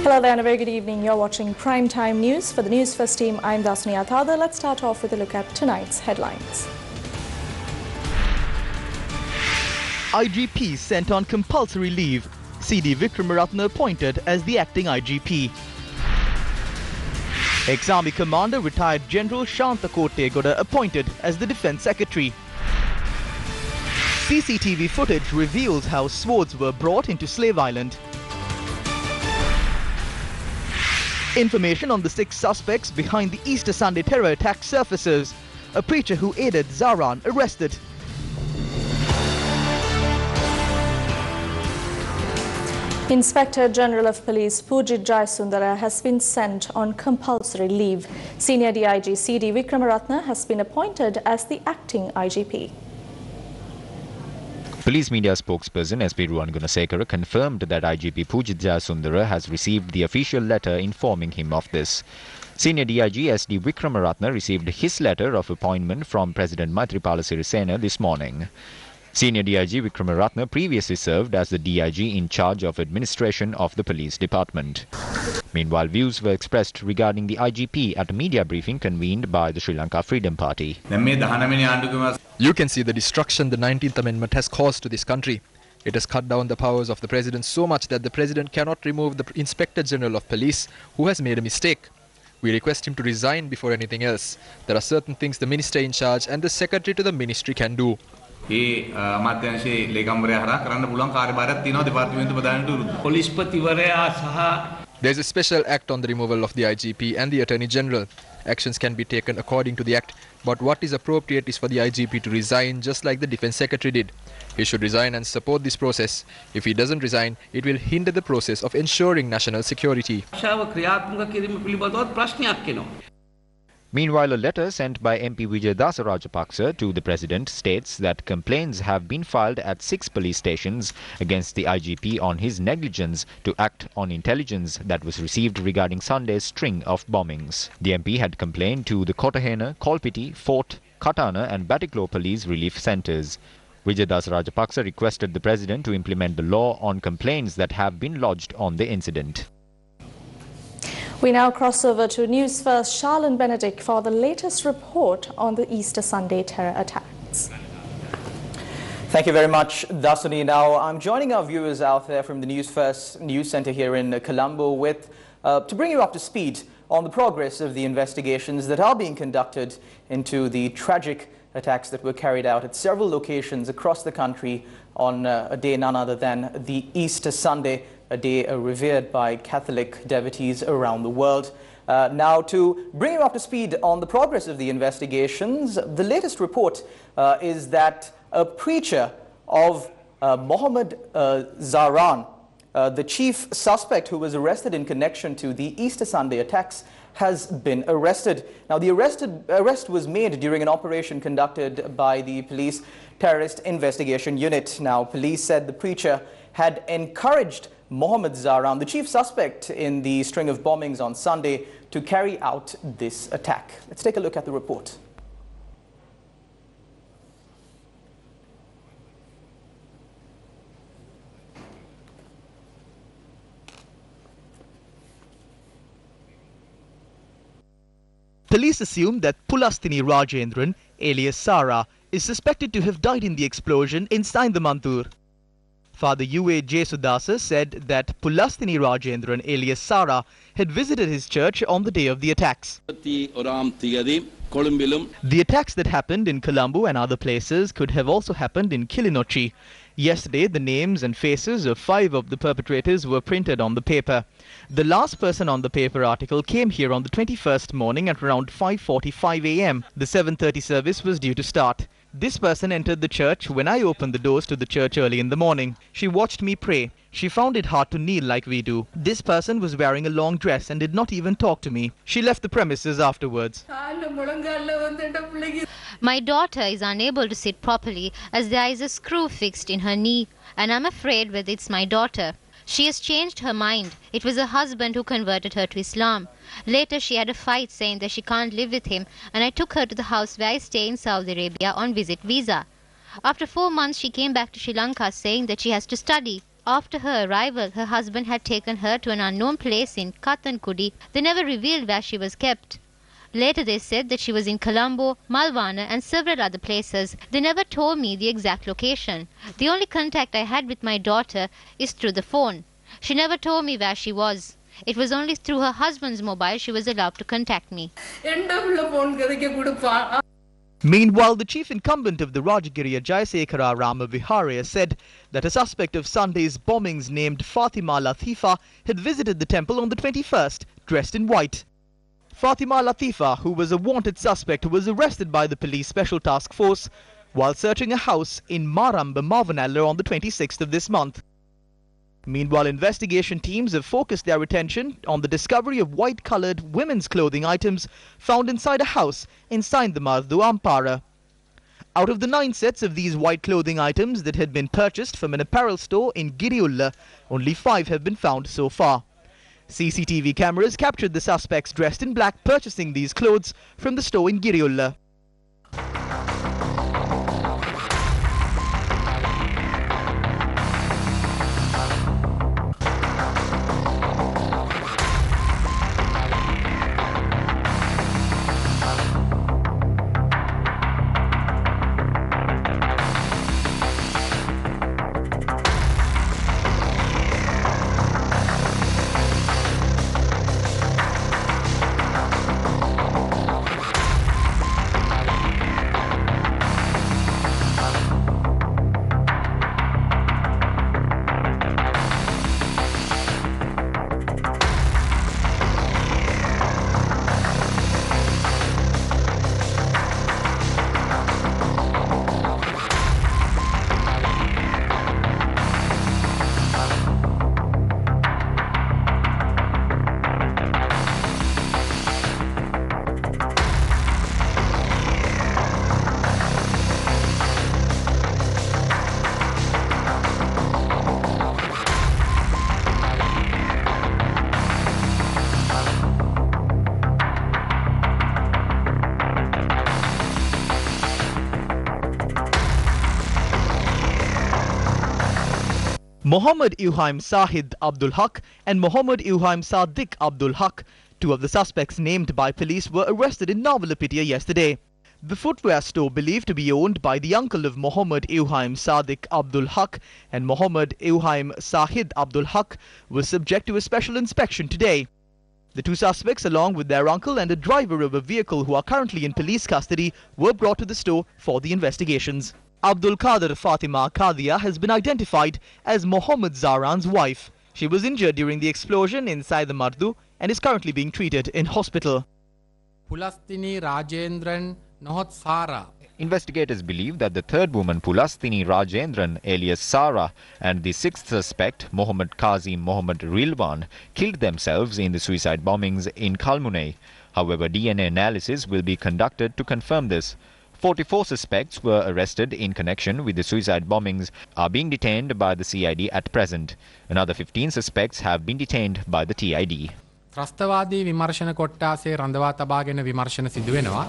Hello there and a very good evening. You're watching Primetime News. For the News First team, I'm Dasni Athada. Let's start off with a look at tonight's headlines. IGP sent on compulsory leave. CD Vikramaratne appointed as the acting IGP. Ex-Army Commander retired General Shanta Kotegoda appointed as the Defence Secretary. CCTV footage reveals how swords were brought into Slave Island. Information on the 6 suspects behind the Easter Sunday terror attack surfaces. A preacher who aided Zaran arrested. Inspector General of Police Pujit Jayasundara has been sent on compulsory leave. Senior DIG CD Vikramaratne has been appointed as the acting IGP. Police media spokesperson SP Ruwan Gunasekara confirmed that IGP Pujit Jayasundara has received the official letter informing him of this. Senior DIG SD Vikramaratne received his letter of appointment from President Maithripala this morning. Senior DIG Vikramaratne previously served as the DIG in charge of administration of the police department. Meanwhile, views were expressed regarding the IGP at a media briefing convened by the Sri Lanka Freedom Party. You can see the destruction the 19th Amendment has caused to this country. It has cut down the powers of the President so much that the President cannot remove the Inspector General of Police who has made a mistake. We request him to resign before anything else. There are certain things the Minister in charge and the Secretary to the Ministry can do. There's a special act on the removal of the IGP and the Attorney General. Actions can be taken according to the act, but what is appropriate is for the IGP to resign just like the Defence Secretary did. He should resign and support this process. If he doesn't resign, it will hinder the process of ensuring national security. Meanwhile, a letter sent by MP Vijayadasa Rajapaksa to the President states that complaints have been filed at 6 police stations against the IGP on his negligence to act on intelligence that was received regarding Sunday's string of bombings. The MP had complained to the Kotahena, Kolpiti, Fort, Katana and Batiklo police relief centres. Vijayadasa Rajapaksa requested the President to implement the law on complaints that have been lodged on the incident. We now cross over to News First Charlene Benedict for the latest report on the Easter Sunday terror attacks. Thank you very much, Dasuni. Now, I'm joining our viewers out there from the News First News Centre here in Colombo to bring you up to speed on the progress of the investigations that are being conducted into the tragic attacks that were carried out at several locations across the country on a day none other than the Easter Sunday, a day revered by Catholic devotees around the world. Now, to bring you up to speed on the progress of the investigations, the latest report is that a preacher of Mohammed Zaran, the chief suspect who was arrested in connection to the Easter Sunday attacks, has been arrested. Now, the arrest was made during an operation conducted by the police terrorist investigation unit. Now, police said the preacher had encouraged Mohammed Zaran, the chief suspect in the string of bombings on Sunday, to carry out this attack. Let's take a look at the report. Police assume that Pulastini Rajendran, alias Sara, is suspected to have died in the explosion in Saindamantur. Father U.A. Jesudasa said that Pulastini Rajendran, alias Sara, had visited his church on the day of the attacks. The attacks that happened in Colombo and other places could have also happened in Kilinochchi. Yesterday, the names and faces of 5 of the perpetrators were printed on the paper. The last person on the paper article came here on the 21st morning at around 5:45 a.m. The 7:30 service was due to start. This person entered the church when I opened the doors to the church early in the morning. She watched me pray. She found it hard to kneel like we do. This person was wearing a long dress and did not even talk to me. She left the premises afterwards. My daughter is unable to sit properly as there is a screw fixed in her knee, and I'm afraid whether it's my daughter. She has changed her mind. It was her husband who converted her to Islam. Later she had a fight saying that she can't live with him, and I took her to the house where I stay in Saudi Arabia on visit visa. After 4 months she came back to Sri Lanka saying that she has to study. After her arrival, her husband had taken her to an unknown place in Kathankudi. They never revealed where she was kept. Later they said that she was in Colombo, Malwana and several other places. They never told me the exact location. The only contact I had with my daughter is through the phone. She never told me where she was. It was only through her husband's mobile she was allowed to contact me. Meanwhile, the chief incumbent of the Rajagiriya Jayasekara Rama Viharya said that a suspect of Sunday's bombings named Fatima Latifa had visited the temple on the 21st, dressed in white. Fatima Latifa, who was a wanted suspect, was arrested by the police special task force while searching a house in Maramba, Mavanala on the 26th of this month. Meanwhile, investigation teams have focused their attention on the discovery of white-coloured women's clothing items found inside a house in Saindamardu, Ampara. Out of the 9 sets of these white clothing items that had been purchased from an apparel store in Giriulla, only 5 have been found so far. CCTV cameras captured the suspects dressed in black purchasing these clothes from the store in Giriulla. Mohammad Ibrahim Sahid Abdul Haq and Mohammad Ibrahim Sadiq Abdul Haq, 2 of the suspects named by police, were arrested in Nawalapitia yesterday. The footwear store, believed to be owned by the uncle of Mohammad Ibrahim Sadiq Abdul Haq and Mohammad Ibrahim Sahid Abdul Haq, was subject to a special inspection today. The 2 suspects, along with their uncle and a driver of a vehicle who are currently in police custody, were brought to the store for the investigations. Abdul Qadir Fatima Qadia has been identified as Mohammad Zaran's wife. She was injured during the explosion in Saindamardu and is currently being treated in hospital. Pulastini Rajendran Nohot Sara. Investigators believe that the 3rd woman, Pulastini Rajendran alias Sara, and the 6th suspect, Mohammad Kazim Mohammad Rilwan, killed themselves in the suicide bombings in Kalmunay. However, DNA analysis will be conducted to confirm this. 44 suspects were arrested in connection with the suicide bombings, are being detained by the CID at present. Another 15 suspects have been detained by the TID. ත්‍රස්තවාදී විමර්ශන කොට්ටාසේ රඳවා තබාගෙන විමර්ශන සිදු වෙනවා.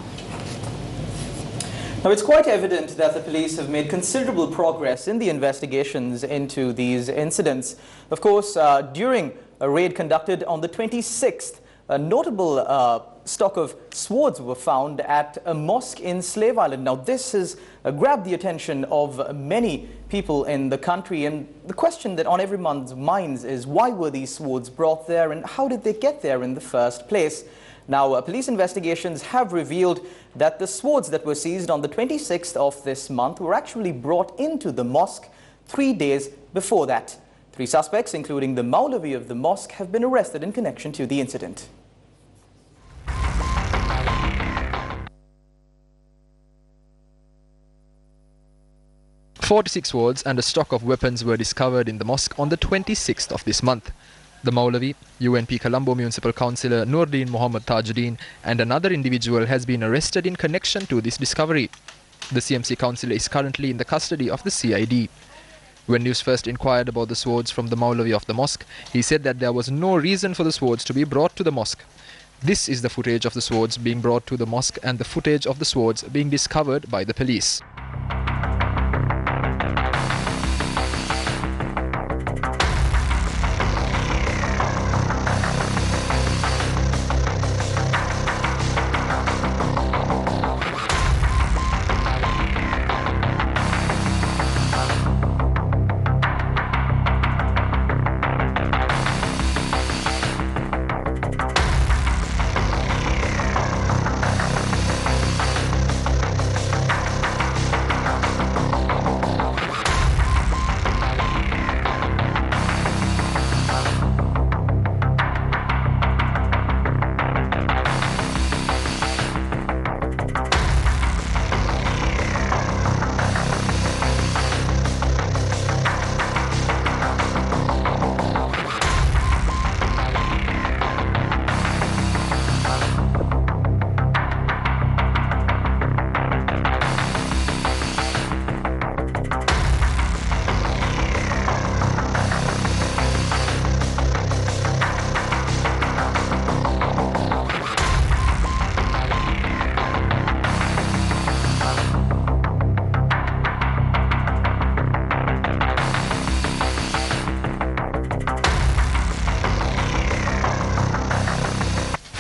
Now, it's quite evident that the police have made considerable progress in the investigations into these incidents. Of course, during a raid conducted on the 26th, a notable stock of swords were found at a mosque in Slave Island. Now, this has grabbed the attention of many people in the country, and the question that on everyone's minds is, why were these swords brought there and how did they get there in the first place? Now, police investigations have revealed that the swords that were seized on the 26th of this month were actually brought into the mosque 3 days before that. 3 suspects, including the Maulavi of the mosque, have been arrested in connection to the incident. "46 swords and a stock of weapons were discovered in the mosque on the 26th of this month. The Maulavi, UNP Colombo Municipal Councillor Nurdin Mohammad Tajuddin, and another individual has been arrested in connection to this discovery. The CMC councillor is currently in the custody of the CID. When Newsfirst inquired about the swords from the Maulavi of the mosque, he said that there was no reason for the swords to be brought to the mosque. This is the footage of the swords being brought to the mosque and the footage of the swords being discovered by the police.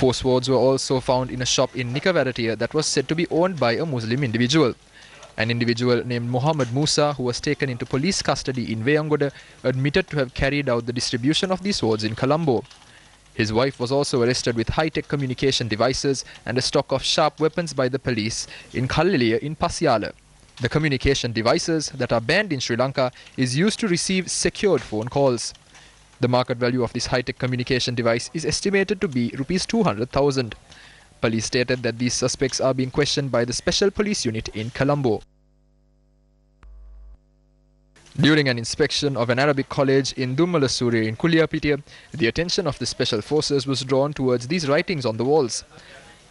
4 swords were also found in a shop in Nikavaratia that was said to be owned by a Muslim individual. An individual named Muhammad Musa, who was taken into police custody in Veyangoda, admitted to have carried out the distribution of these swords in Colombo. His wife was also arrested with high-tech communication devices and a stock of sharp weapons by the police in Kalliliya in Pasiala. The communication devices that are banned in Sri Lanka is used to receive secured phone calls. The market value of this high-tech communication device is estimated to be Rs 200,000. Police stated that these suspects are being questioned by the Special Police Unit in Colombo. During an inspection of an Arabic college in Dummalasuri in Kuliyapitiya, the attention of the special forces was drawn towards these writings on the walls.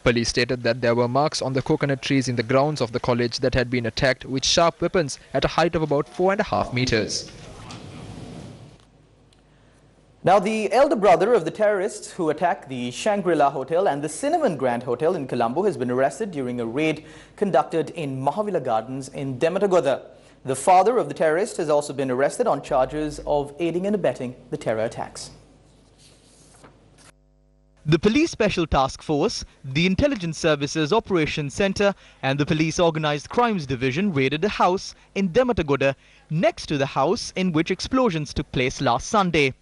Police stated that there were marks on the coconut trees in the grounds of the college that had been attacked with sharp weapons at a height of about 4.5 meters. Now, the elder brother of the terrorists who attacked the Shangri-La Hotel and the Cinnamon Grand Hotel in Colombo has been arrested during a raid conducted in Mahavila Gardens in Dematagoda. The father of the terrorist has also been arrested on charges of aiding and abetting the terror attacks. The Police Special Task Force, the Intelligence Services Operations Centre and the Police Organised Crimes Division raided a house in Dematagoda next to the house in which explosions took place last Sunday.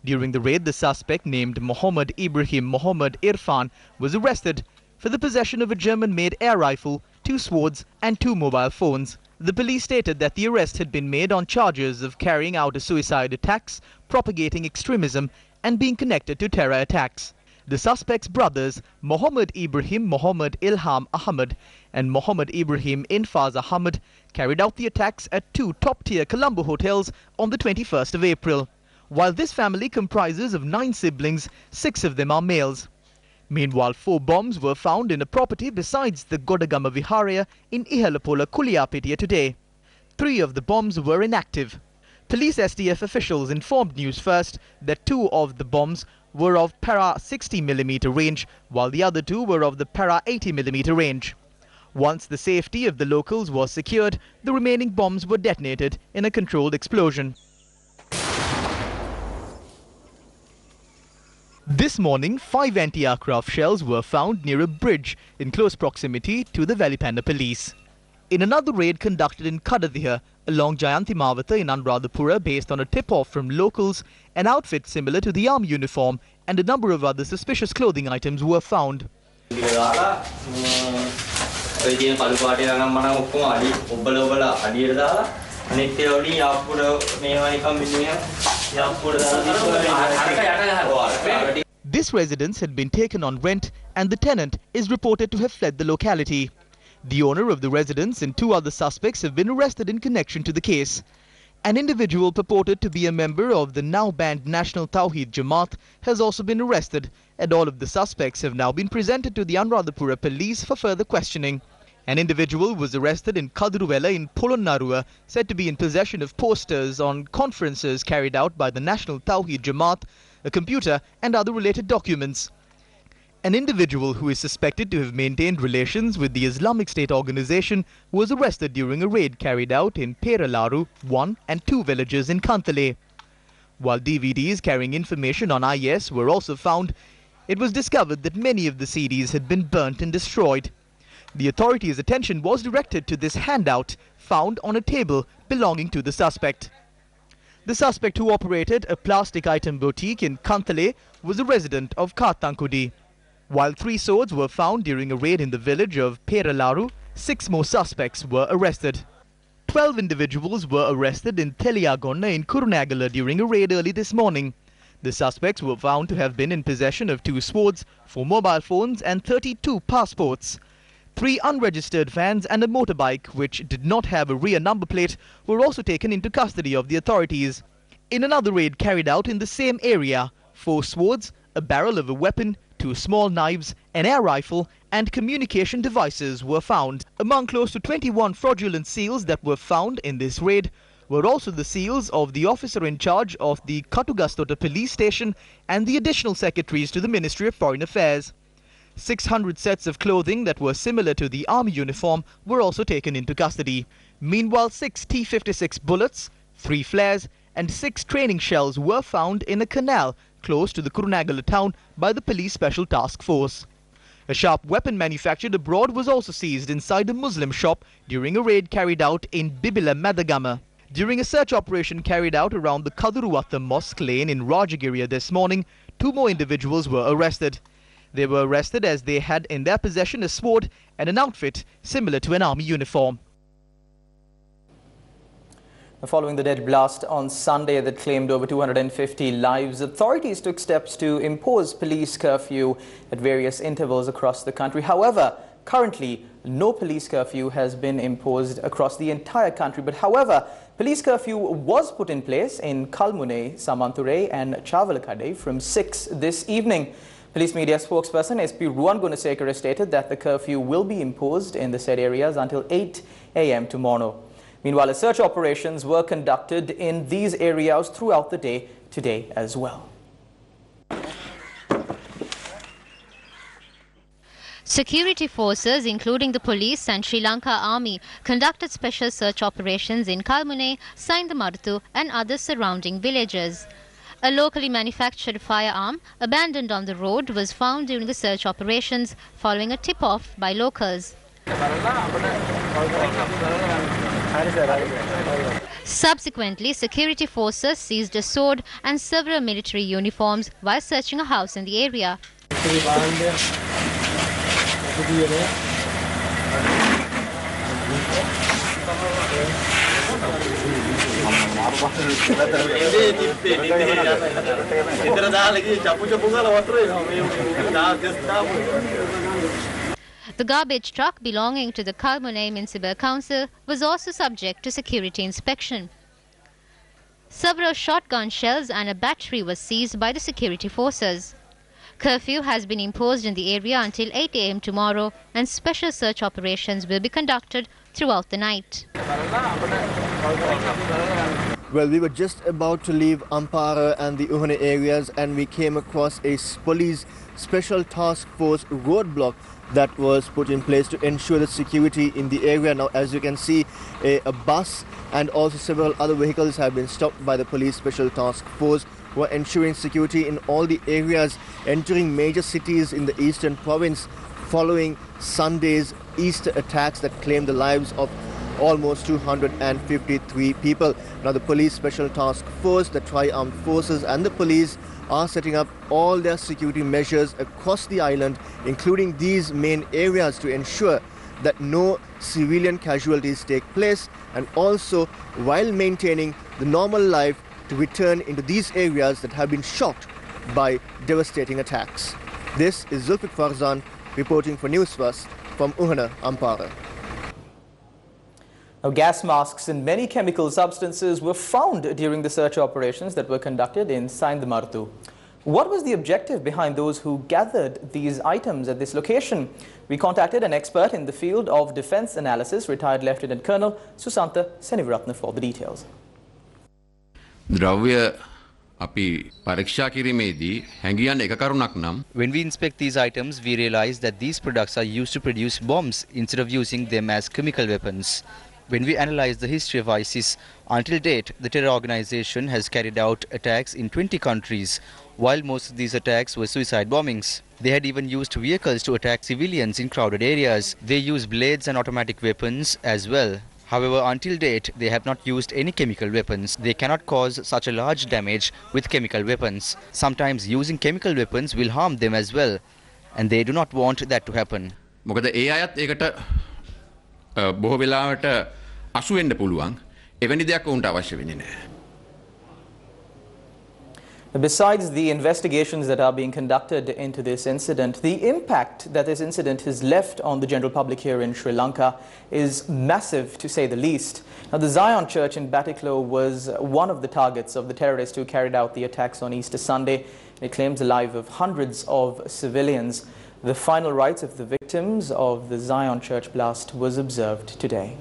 During the raid, the suspect named Mohammed Ibrahim Mohammed Irfan was arrested for the possession of a German-made air rifle, 2 swords and 2 mobile phones. The police stated that the arrest had been made on charges of carrying out a suicide attacks, propagating extremism and being connected to terror attacks. The suspects' brothers, Mohammed Ibrahim Mohammed Ilham Ahmed and Mohammed Ibrahim Infaz Ahmed, carried out the attacks at 2 top-tier Colombo hotels on the 21st of April. While this family comprises of 9 siblings, 6 of them are males. Meanwhile, 4 bombs were found in a property besides the Godagama Viharaya in Ihalapola, Kuliyapitiya today. 3 of the bombs were inactive. Police SDF officials informed News First that 2 of the bombs were of para 60mm range, while the other 2 were of the para 80mm range. Once the safety of the locals was secured, the remaining bombs were detonated in a controlled explosion. This morning, 5 anti-aircraft shells were found near a bridge in close proximity to the Velipanda police. In another raid conducted in Kadadhiha along Jayanti Mawata in Anuradhapura based on a tip-off from locals, an outfit similar to the army uniform and a number of other suspicious clothing items were found. This residence had been taken on rent and the tenant is reported to have fled the locality. The owner of the residence and 2 other suspects have been arrested in connection to the case. An individual purported to be a member of the now banned National Tawheed Jamaat has also been arrested, and all of the suspects have now been presented to the Anuradhapura police for further questioning. An individual was arrested in Kaduruvela in Polonnarua, said to be in possession of posters on conferences carried out by the National Tawheed Jamaat, a computer and other related documents. An individual who is suspected to have maintained relations with the Islamic State organization was arrested during a raid carried out in Peralaru, 1 and 2 villages in Kantale. While DVDs carrying information on IS were also found, it was discovered that many of the CDs had been burnt and destroyed. The authorities' attention was directed to this handout found on a table belonging to the suspect. The suspect, who operated a plastic item boutique in Kantale, was a resident of Kartankudi. While 3 swords were found during a raid in the village of Peralaru, 6 more suspects were arrested. 12 individuals were arrested in Teliagonna in Kurunagala during a raid early this morning. The suspects were found to have been in possession of 2 swords, 4 mobile phones and 32 passports. 3 unregistered vans and a motorbike, which did not have a rear number plate, were also taken into custody of the authorities. In another raid carried out in the same area, 4 swords, a barrel of a weapon, 2 small knives, an air rifle and communication devices were found. Among close to 21 fraudulent seals that were found in this raid were also the seals of the officer in charge of the Katugastota police station and the additional secretaries to the Ministry of Foreign Affairs. 600 sets of clothing that were similar to the army uniform were also taken into custody. Meanwhile, 6 T-56 bullets, 3 flares and 6 training shells were found in a canal close to the Kurunegala town by the police special task force. A sharp weapon manufactured abroad was also seized inside a Muslim shop during a raid carried out in Bibila Madagama. During a search operation carried out around the Kaduruwatta Mosque lane in Rajagiriya this morning, 2 more individuals were arrested. They were arrested as they had in their possession a sword and an outfit similar to an army uniform. Following the deadly blast on Sunday that claimed over 250 lives, authorities took steps to impose police curfew at various intervals across the country. However, currently, no police curfew has been imposed across the entire country. But however, police curfew was put in place in Kalmune, Samanture and Chavalakade from 6 this evening. Police media spokesperson SP Ruan Gunasekara stated that the curfew will be imposed in the said areas until 8 a.m. tomorrow. Meanwhile, search operations were conducted in these areas throughout the day today as well. Security forces, including the police and Sri Lanka Army, conducted special search operations in Kalmune, Saindamarthu and other surrounding villages. A locally manufactured firearm abandoned on the road was found during the search operations following a tip-off by locals. Subsequently, security forces seized a sword and several military uniforms while searching a house in the area. The garbage truck belonging to the Kalmune Municipal Council was also subject to security inspection. Several shotgun shells and a battery was seized by the security forces. Curfew has been imposed in the area until 8 a.m. tomorrow, and special search operations will be conducted throughout the night. Well, we were just about to leave Ampara and the Uhane areas, and we came across a police special task force roadblock that was put in place to ensure the security in the area. Now, as you can see, a bus and also several other vehicles have been stopped by the police special task force, who are ensuring security in all the areas entering major cities in the eastern province following Sunday's Easter attacks that claimed the lives of almost 253 people. Now, the police special task force, the tri-armed forces and the police are setting up all their security measures across the island, including these main areas, to ensure that no civilian casualties take place, and also while maintaining the normal life to return into these areas that have been shocked by devastating attacks. This is Zulfik Farzan reporting for Newsfirst from Uhana, Ampara. Now, gas masks and many chemical substances were found during the search operations that were conducted in Saindamarthu. What was the objective behind those who gathered these items at this location? We contacted an expert in the field of defense analysis, retired Lieutenant Colonel Susantha Senivaratna, for the details. When we inspect these items, we realize that these products are used to produce bombs instead of using them as chemical weapons. When we analyze the history of ISIS, until date, the terror organization has carried out attacks in 20 countries, while most of these attacks were suicide bombings. They had even used vehicles to attack civilians in crowded areas. They use blades and automatic weapons as well. However, until date, they have not used any chemical weapons. They cannot cause such a large damage with chemical weapons. Sometimes using chemical weapons will harm them as well, and they do not want that to happen. Besides the investigations that are being conducted into this incident, the impact that this incident has left on the general public here in Sri Lanka is massive, to say the least. Now, the Zion Church in Batticaloa was one of the targets of the terrorists who carried out the attacks on Easter Sunday. It claims the lives of hundreds of civilians. The final rites of the victims of the Zion Church blast was observed today.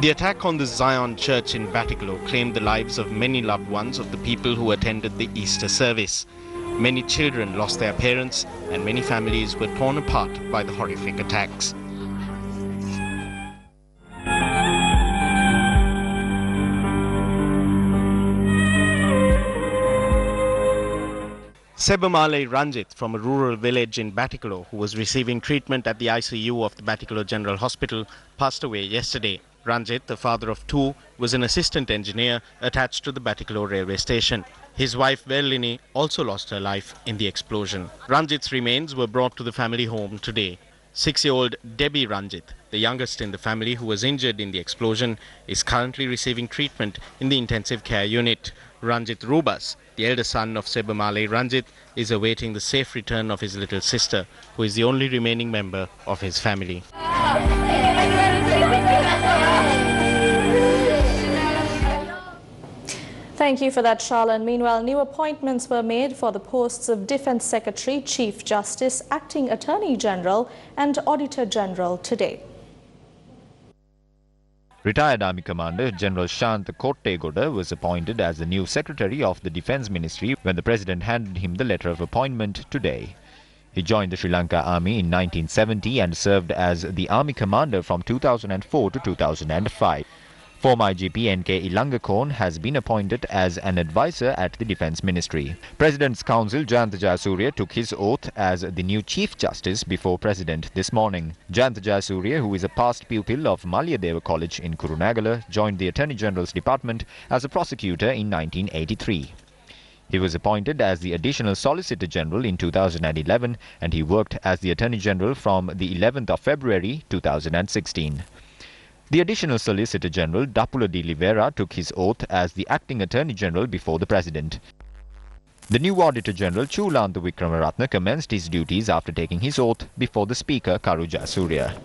The attack on the Zion Church in Batticaloa claimed the lives of many loved ones of the people who attended the Easter service. Many children lost their parents, and many families were torn apart by the horrific attacks. Sebamale Ranjit from a rural village in Batticaloa, who was receiving treatment at the ICU of the Batticaloa General Hospital, passed away yesterday. Ranjit, the father of two, was an assistant engineer attached to the Batticaloa railway station. His wife Verlini also lost her life in the explosion. Ranjit's remains were brought to the family home today. 6-year-old Debbie Ranjit, the youngest in the family who was injured in the explosion, is currently receiving treatment in the intensive care unit. Ranjit Rubas, the elder son of Sebamale Ranjit, is awaiting the safe return of his little sister, who is the only remaining member of his family. Thank you for that, Charlene. Meanwhile, new appointments were made for the posts of Defence Secretary, Chief Justice, Acting Attorney General and Auditor General today. Retired Army Commander General Shant Kottegoda was appointed as the new Secretary of the Defence Ministry when the President handed him the letter of appointment today. He joined the Sri Lanka Army in 1970 and served as the Army Commander from 2004 to 2005. Former IGP N.K. Ilangakon has been appointed as an advisor at the Defence Ministry. President's Counsel Jayantha Jayasuriya took his oath as the new Chief Justice before President this morning. Jayantha Jayasuriya, who is a past pupil of Malayadeva College in Kurunagala, joined the Attorney General's department as a prosecutor in 1983. He was appointed as the Additional Solicitor General in 2011 and he worked as the Attorney General from the 11th of February 2016. The Additional Solicitor General Dapula de Oliveira took his oath as the Acting Attorney General before the President. The new Auditor General Chulanta Wickramaratne commenced his duties after taking his oath before the Speaker Karu Jayasuriya.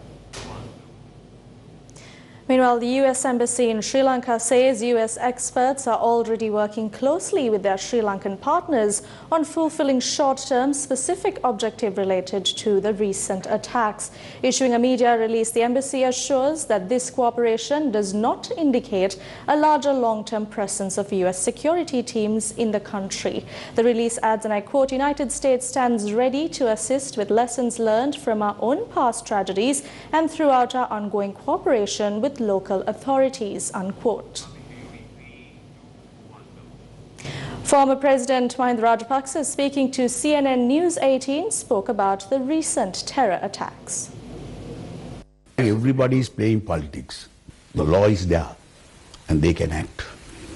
Meanwhile, the U.S. Embassy in Sri Lanka says U.S. experts are already working closely with their Sri Lankan partners on fulfilling short-term specific objective related to the recent attacks. Issuing a media release, the embassy assures that this cooperation does not indicate a larger long-term presence of U.S. security teams in the country. The release adds, and I quote, "United States stands ready to assist with lessons learned from our own past tragedies and throughout our ongoing cooperation with local authorities," unquote. Former President Mahinda Rajapaksa, speaking to CNN News 18, spoke about the recent terror attacks. Everybody is playing politics. The law is there and they can act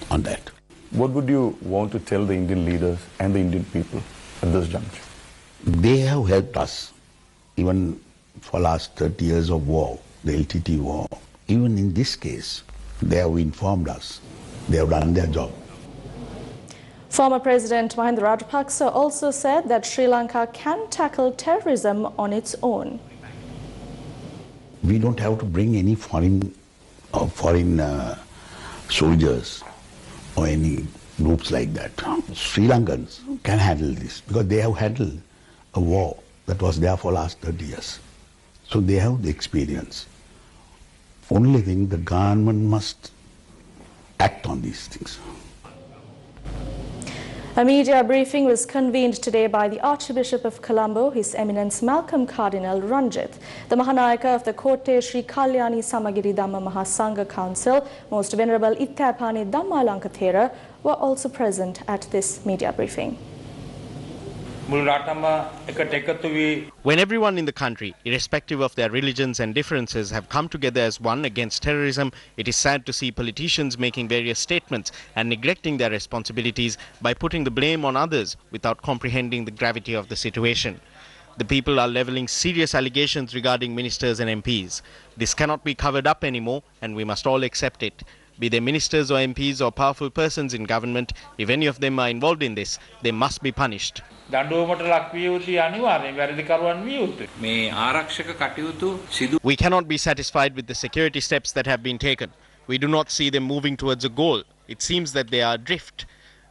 on that. What would you want to tell the Indian leaders and the Indian people at this juncture? They have helped us even for last 30 years of war, the LTT war. Even in this case, they have informed us. They have done their job. Former President Mahinda Rajapaksa also said that Sri Lanka can tackle terrorism on its own. We don't have to bring any foreign soldiers or any groups like that. Sri Lankans can handle this because they have handled a war that was there for last 30 years. So they have the experience. Only thing, the government must act on these things. A media briefing was convened today by the Archbishop of Colombo, His Eminence Malcolm Cardinal Ranjit. The Mahanayaka of the Kotte Sri Kalyani Samagiri Dhamma Mahasangha Council, Most Venerable Ittapani Dhammalankathera, were also present at this media briefing. When everyone in the country, irrespective of their religions and differences, have come together as one against terrorism, it is sad to see politicians making various statements and neglecting their responsibilities by putting the blame on others without comprehending the gravity of the situation. The people are levelling serious allegations regarding ministers and MPs. This cannot be covered up anymore and we must all accept it. Be they ministers or MPs or powerful persons in government, if any of them are involved in this, they must be punished. We cannot be satisfied with the security steps that have been taken. We do not see them moving towards a goal. It seems that they are adrift.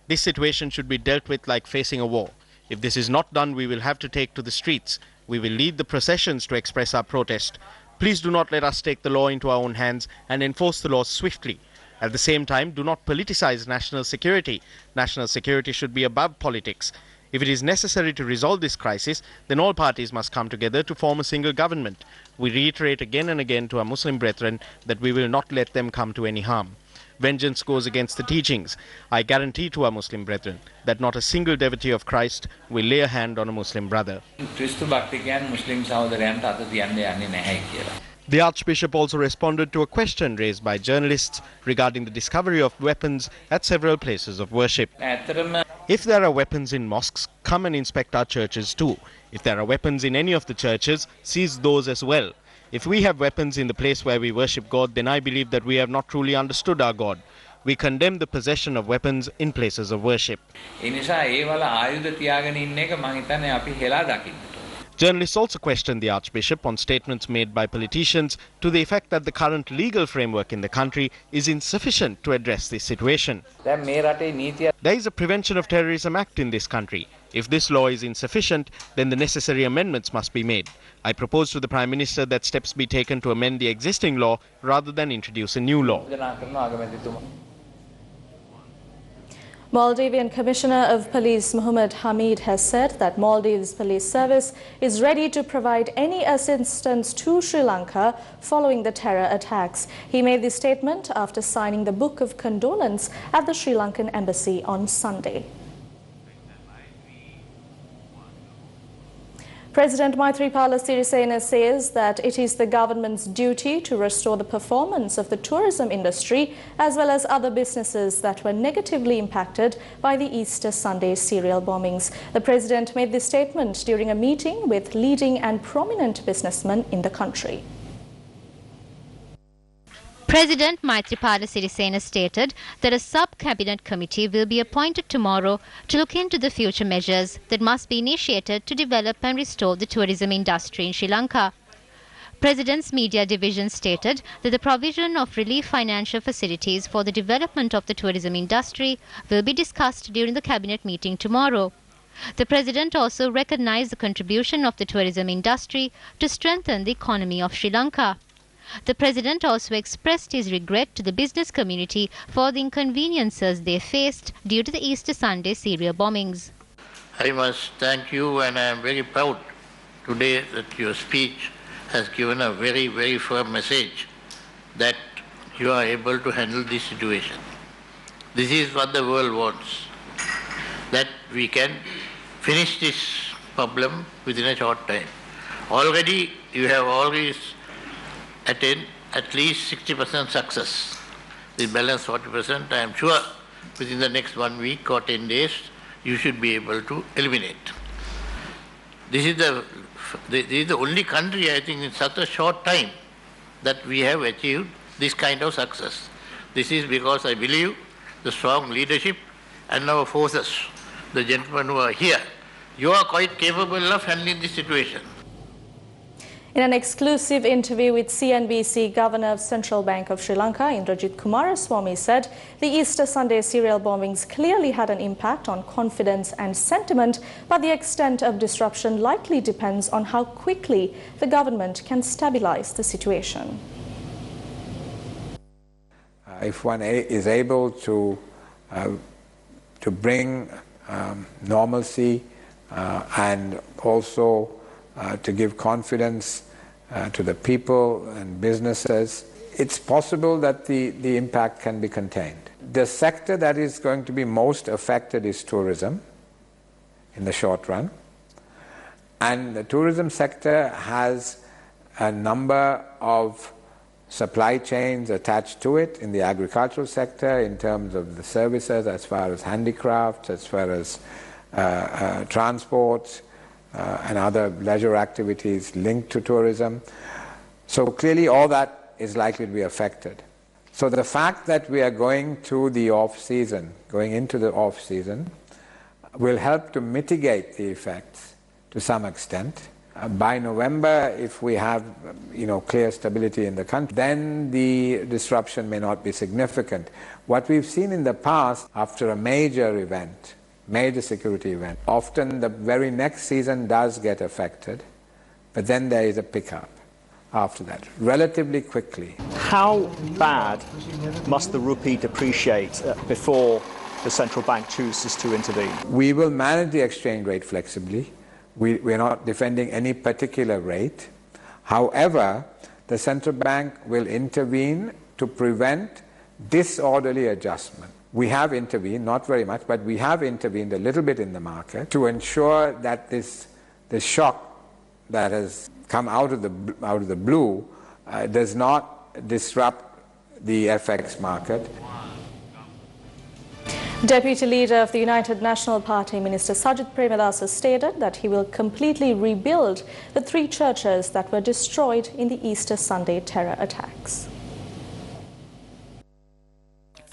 This situation should be dealt with like facing a war. If this is not done, we will have to take to the streets. We will lead the processions to express our protest. Please do not let us take the law into our own hands and enforce the laws swiftly. At the same time, do not politicize national security. National security should be above politics. If it is necessary to resolve this crisis, then all parties must come together to form a single government. We reiterate again and again to our Muslim brethren that we will not let them come to any harm. Vengeance goes against the teachings. I guarantee to our Muslim brethren that not a single devotee of Christ will lay a hand on a Muslim brother. The Archbishop also responded to a question raised by journalists regarding the discovery of weapons at several places of worship. If there are weapons in mosques, come and inspect our churches too. If there are weapons in any of the churches, seize those as well. If we have weapons in the place where we worship God, then I believe that we have not truly understood our God. We condemn the possession of weapons in places of worship. Journalists also questioned the Archbishop on statements made by politicians to the effect that the current legal framework in the country is insufficient to address this situation. There is a Prevention of Terrorism Act in this country. If this law is insufficient, then the necessary amendments must be made. I propose to the Prime Minister that steps be taken to amend the existing law rather than introduce a new law. Maldivian Commissioner of Police Mohammed Hamid has said that Maldives Police Service is ready to provide any assistance to Sri Lanka following the terror attacks. He made this statement after signing the Book of Condolence at the Sri Lankan Embassy on Sunday. President Maithripala says that it is the government's duty to restore the performance of the tourism industry as well as other businesses that were negatively impacted by the Easter Sunday serial bombings. The president made this statement during a meeting with leading and prominent businessmen in the country. President Maithripala Sirisena stated that a sub-cabinet committee will be appointed tomorrow to look into the future measures that must be initiated to develop and restore the tourism industry in Sri Lanka. President's media division stated that the provision of relief financial facilities for the development of the tourism industry will be discussed during the cabinet meeting tomorrow. The president also recognized the contribution of the tourism industry to strengthen the economy of Sri Lanka. The president also expressed his regret to the business community for the inconveniences they faced due to the Easter Sunday serial bombings. I must thank you, and I am very proud today that your speech has given a very, very firm message that you are able to handle this situation. This is what the world wants, that we can finish this problem within a short time. Already you have always attained at least 60% success. The balance 40%, I am sure within the next 1 week or 10 days, you should be able to eliminate. This is the only country, I think, in such a short time that we have achieved this kind of success. This is because I believe the strong leadership and our forces, the gentlemen who are here, you are quite capable of handling this situation. In an exclusive interview with CNBC, Governor of Central Bank of Sri Lanka, Indrajit Kumaraswamy, said the Easter Sunday serial bombings clearly had an impact on confidence and sentiment, but the extent of disruption likely depends on how quickly the government can stabilize the situation. If one is able to bring normalcy and also to give confidence to the people and businesses, it's possible that the impact can be contained. The sector that is going to be most affected is tourism in the short run. And the tourism sector has a number of supply chains attached to it in the agricultural sector in terms of the services as far as handicrafts, as far as transport, and other leisure activities linked to tourism. So clearly all that is likely to be affected. So the fact that we are going into the off-season will help to mitigate the effects to some extent. By November, if we have clear stability in the country, then the disruption may not be significant. What we've seen in the past after a major security event, often the very next season does get affected, but then there is a pickup after that, relatively quickly. How bad must the rupee depreciate before the central bank chooses to intervene? We will manage the exchange rate flexibly. We're not defending any particular rate. However, the central bank will intervene to prevent disorderly adjustment. We have intervened, not very much, but we have intervened a little bit in the market to ensure that this shock that has come out of the blue does not disrupt the FX market. Deputy Leader of the United National Party, Minister Sajith Premadasa, stated that he will completely rebuild the 3 churches that were destroyed in the Easter Sunday terror attacks.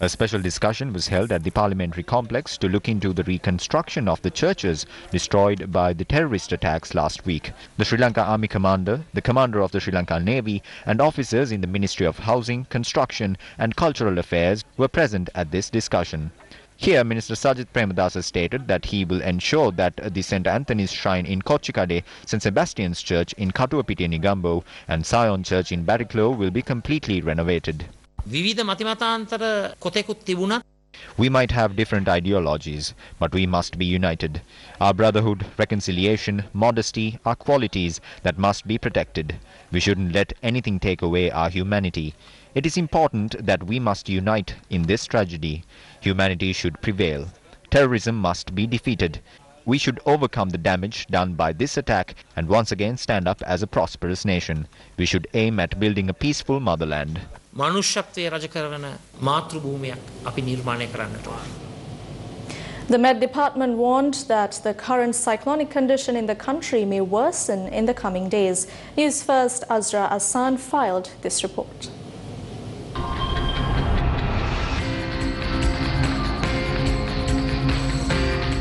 A special discussion was held at the parliamentary complex to look into the reconstruction of the churches destroyed by the terrorist attacks last week. The Sri Lanka Army Commander, the Commander of the Sri Lanka Navy, and officers in the Ministry of Housing, Construction and Cultural Affairs were present at this discussion. Here, Minister Sajith Premadasa stated that he will ensure that the St. Anthony's Shrine in Kochikade, St. Sebastian's Church in Katuapitiya Negombo and Sion Church in Bariklo will be completely renovated. We might have different ideologies, but we must be united. Our brotherhood, reconciliation, modesty are qualities that must be protected. We shouldn't let anything take away our humanity. It is important that we must unite in this tragedy. Humanity should prevail. Terrorism must be defeated. We should overcome the damage done by this attack and once again stand up as a prosperous nation. We should aim at building a peaceful motherland. The Met Department warned that the current cyclonic condition in the country may worsen in the coming days. Newsfirst Azra Asan filed this report.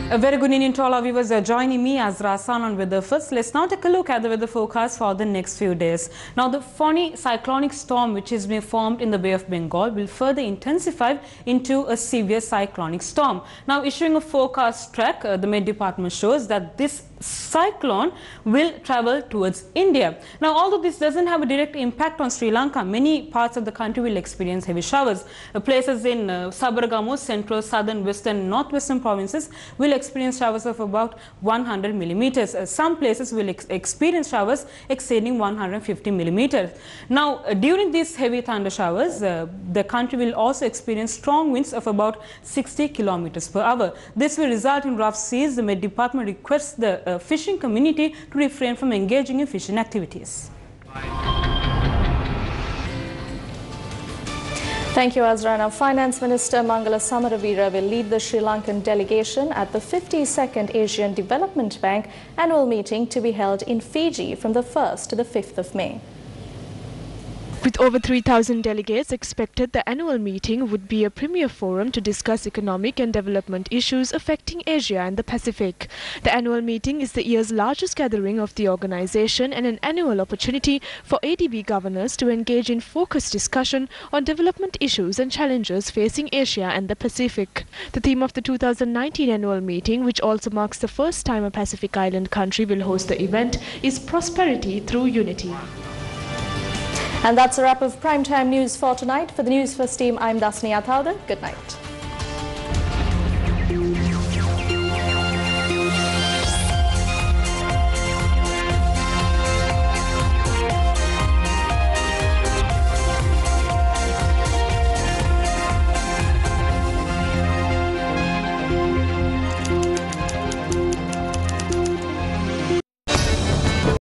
A very good evening to all our viewers. Joining me, Azra Asan, on Weather First. Let's now take a look at the weather forecast for the next few days. Now, the Fani cyclonic storm, which has been formed in the Bay of Bengal, will further intensify into a severe cyclonic storm. Now, issuing a forecast track, the Met Department shows that this cyclone will travel towards India. Now, although this doesn't have a direct impact on Sri Lanka, many parts of the country will experience heavy showers. Places in Sabaragamu, central, southern, western, northwestern provinces will experience showers of about 100 millimeters. Some places will experience showers exceeding 150 millimeters. Now, during these heavy thunder showers, the country will also experience strong winds of about 60 kilometers per hour. This will result in rough seas. The Met Department requests the fishing community to refrain from engaging in fishing activities. Thank you, Azra. Now, Finance Minister Mangala Samaravira will lead the Sri Lankan delegation at the 52nd Asian Development Bank annual meeting to be held in Fiji from the 1st to the 5th of May. With over 3,000 delegates expected, the annual meeting would be a premier forum to discuss economic and development issues affecting Asia and the Pacific. The annual meeting is the year's largest gathering of the organization and an annual opportunity for ADB governors to engage in focused discussion on development issues and challenges facing Asia and the Pacific. The theme of the 2019 annual meeting, which also marks the first time a Pacific Island country will host the event, is Prosperity Through Unity. And that's a wrap of Primetime News for tonight. For the Newsfirst team, I'm Dasni Athauda. Good night.